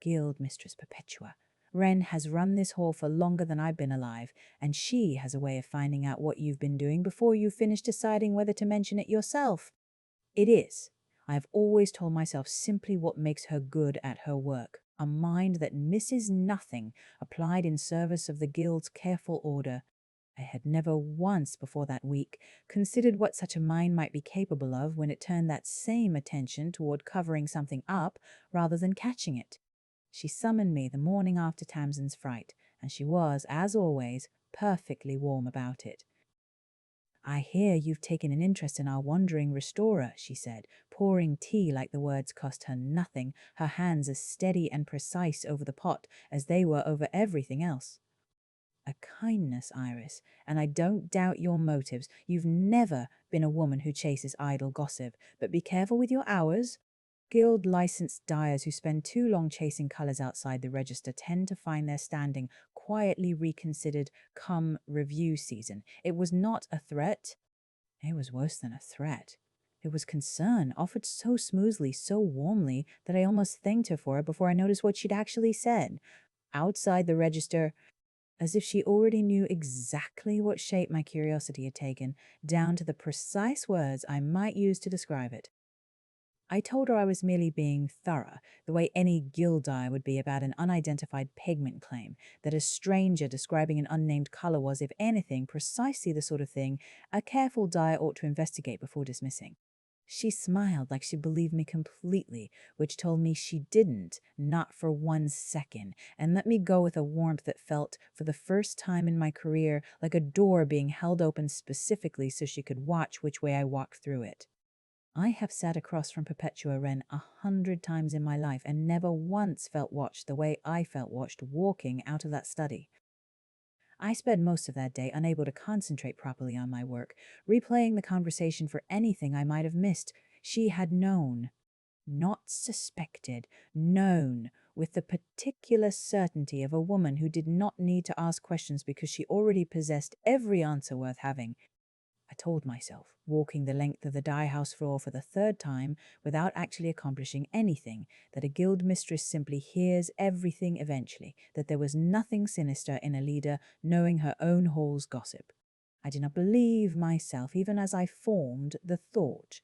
Guild Mistress Perpetua. Wren has run this hall for longer than I've been alive, and she has a way of finding out what you've been doing before you finish deciding whether to mention it yourself. It is. I have always told myself simply what makes her good at her work, a mind that misses nothing, applied in service of the Guild's careful order. I had never once before that week considered what such a mind might be capable of when it turned that same attention toward covering something up rather than catching it. She summoned me the morning after Tamsin's fright, and she was, as always, perfectly warm about it. I hear you've taken an interest in our wandering restorer, she said, pouring tea like the words cost her nothing, her hands as steady and precise over the pot as they were over everything else. A kindness, Iris, and I don't doubt your motives. You've never been a woman who chases idle gossip, but be careful with your hours. Guild licensed dyers who spend too long chasing colours outside the register tend to find their standing quietly reconsidered come review season. It was not a threat. It was worse than a threat. It was concern, offered so smoothly, so warmly, that I almost thanked her for it before I noticed what she'd actually said. Outside the register, as if she already knew exactly what shape my curiosity had taken, down to the precise words I might use to describe it. I told her I was merely being thorough, the way any guild dyer would be about an unidentified pigment claim, that a stranger describing an unnamed color was, if anything, precisely the sort of thing a careful dyer ought to investigate before dismissing. She smiled like she believed me completely, which told me she didn't, not for 1 second, and let me go with a warmth that felt, for the first time in my career, like a door being held open specifically so she could watch which way I walked through it. I have sat across from Perpetua Wren 100 times in my life and never once felt watched the way I felt watched walking out of that study. I spent most of that day unable to concentrate properly on my work, replaying the conversation for anything I might have missed. She had known, not suspected, known, with the particular certainty of a woman who did not need to ask questions because she already possessed every answer worth having. I told myself, walking the length of the dye house floor for the third time without actually accomplishing anything, that a guild mistress simply hears everything eventually, that there was nothing sinister in a leader knowing her own hall's gossip. I did not believe myself even as I formed the thought.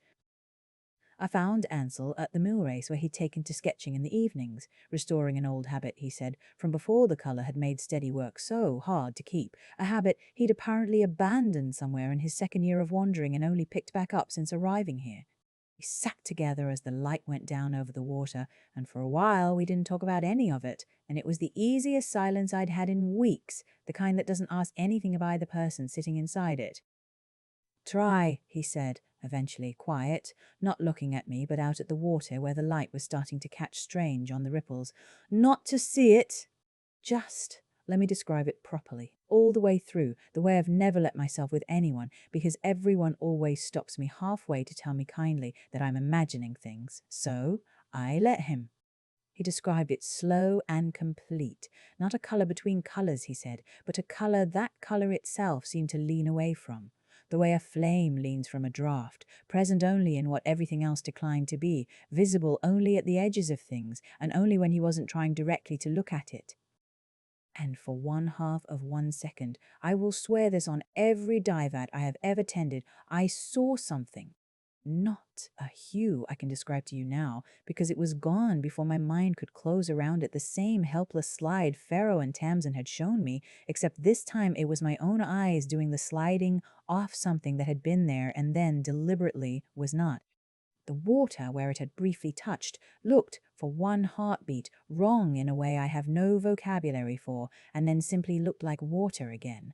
I found Ansel at the mill race where he'd taken to sketching in the evenings, restoring an old habit, he said, from before the colour had made steady work so hard to keep, a habit he'd apparently abandoned somewhere in his second year of wandering and only picked back up since arriving here. We sat together as the light went down over the water, and for a while we didn't talk about any of it, and it was the easiest silence I'd had in weeks, the kind that doesn't ask anything of either person sitting inside it. Try, he said, eventually quiet, not looking at me but out at the water where the light was starting to catch strange on the ripples. Not to see it. Just let me describe it properly, all the way through, the way I've never let myself with anyone, because everyone always stops me halfway to tell me kindly that I'm imagining things. So I let him. He described it slow and complete. Not a colour between colours, he said, but a colour that colour itself seemed to lean away from. The way a flame leans from a draught, present only in what everything else declined to be, visible only at the edges of things, and only when he wasn't trying directly to look at it. And for 1/2 of 1 second, I will swear this on every dye-vat I have ever tended, I saw something. Not a hue I can describe to you now, because it was gone before my mind could close around it, the same helpless slide Pharaoh and Tamsin had shown me, except this time it was my own eyes doing the sliding off something that had been there and then deliberately was not. The water, where it had briefly touched, looked, for one heartbeat, wrong in a way I have no vocabulary for, and then simply looked like water again.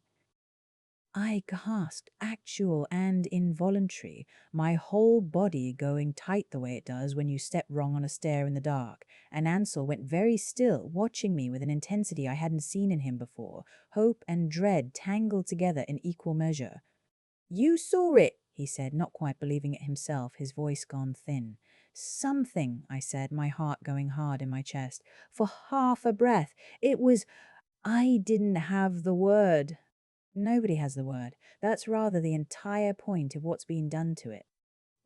I gasped, actual and involuntary, my whole body going tight the way it does when you step wrong on a stair in the dark, and Ansel went very still, watching me with an intensity I hadn't seen in him before, hope and dread tangled together in equal measure. "You saw it," he said, not quite believing it himself, his voice gone thin. "Something," I said, my heart going hard in my chest. For half a breath. It was... I didn't have the word. Nobody has the word. That's rather the entire point of what's been done to it.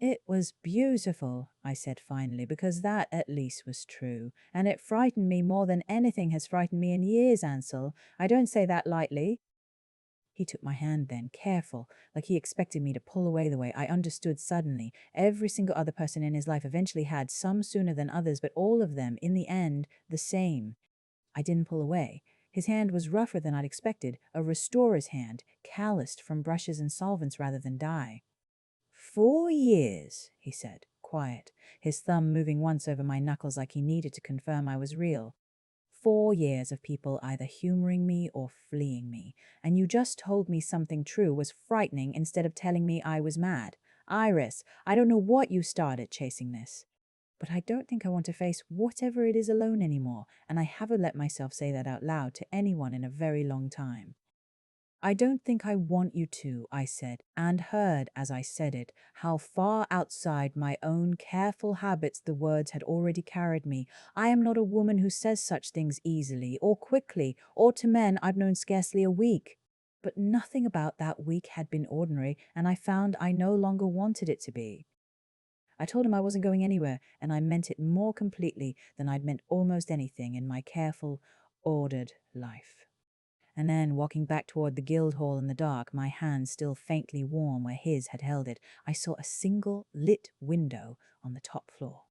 It was beautiful, I said finally, because that at least was true. And it frightened me more than anything has frightened me in years, Ansel. I don't say that lightly. He took my hand then, careful, like he expected me to pull away the way I understood suddenly. Every single other person in his life eventually had, some sooner than others, but all of them, in the end, the same. I didn't pull away. His hand was rougher than I'd expected, a restorer's hand, calloused from brushes and solvents rather than dye. 4 years, he said, quiet, his thumb moving once over my knuckles like he needed to confirm I was real. 4 years of people either humoring me or fleeing me, and you just told me something true was frightening instead of telling me I was mad. Iris, I don't know what you started chasing this, but I don't think I want to face whatever it is alone anymore, and I haven't let myself say that out loud to anyone in a very long time. I don't think I want you to, I said, and heard as I said it how far outside my own careful habits the words had already carried me. I am not a woman who says such things easily or quickly, or to men I've known scarcely a week. But nothing about that week had been ordinary, and I found I no longer wanted it to be. I told him I wasn't going anywhere, and I meant it more completely than I'd meant almost anything in my careful, ordered life. And then, walking back toward the guild hall in the dark, my hand still faintly warm where his had held it, I saw a single lit window on the top floor.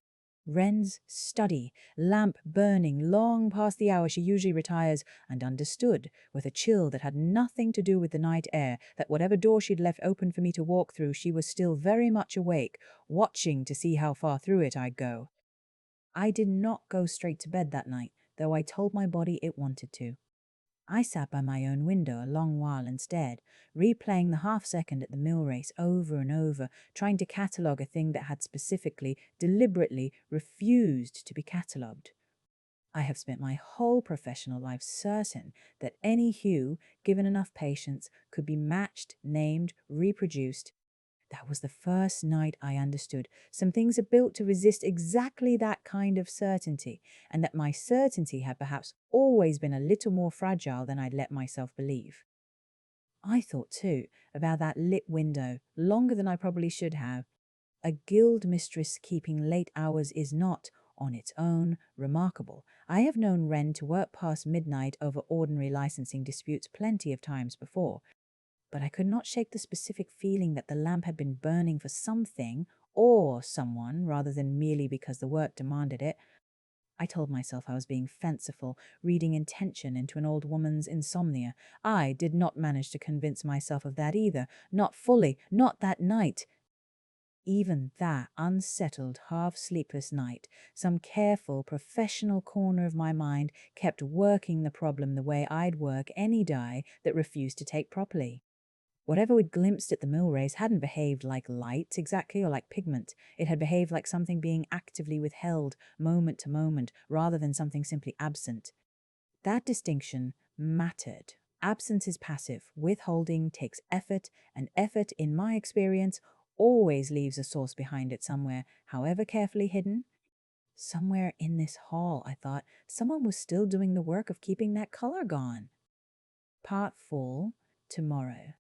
Wren's study, lamp burning long past the hour she usually retires, and understood, with a chill that had nothing to do with the night air, that whatever door she'd left open for me to walk through, she was still very much awake, watching to see how far through it I'd go. I did not go straight to bed that night, though I told my body it wanted to. I sat by my own window a long while instead, replaying the half-second at the mill race over and over, trying to catalogue a thing that had specifically, deliberately refused to be catalogued. I have spent my whole professional life certain that any hue, given enough patience, could be matched, named, reproduced. That was the first night I understood some things are built to resist exactly that kind of certainty, and that my certainty had perhaps always been a little more fragile than I'd let myself believe. I thought, too, about that lit window, longer than I probably should have. A guild mistress keeping late hours is not, on its own, remarkable. I have known Wren to work past midnight over ordinary licensing disputes plenty of times before, but I could not shake the specific feeling that the lamp had been burning for something or someone rather than merely because the work demanded it. I told myself I was being fanciful, reading intention into an old woman's insomnia. I did not manage to convince myself of that either, not fully, not that night. Even that unsettled, half-sleepless night, some careful, professional corner of my mind kept working the problem the way I'd work any dye that refused to take properly. Whatever we'd glimpsed at the mill race hadn't behaved like light exactly or like pigment. It had behaved like something being actively withheld, moment to moment, rather than something simply absent. That distinction mattered. Absence is passive, withholding takes effort, and effort, in my experience, always leaves a source behind it somewhere, however carefully hidden. Somewhere in this hall, I thought, someone was still doing the work of keeping that color gone. Part 4, tomorrow.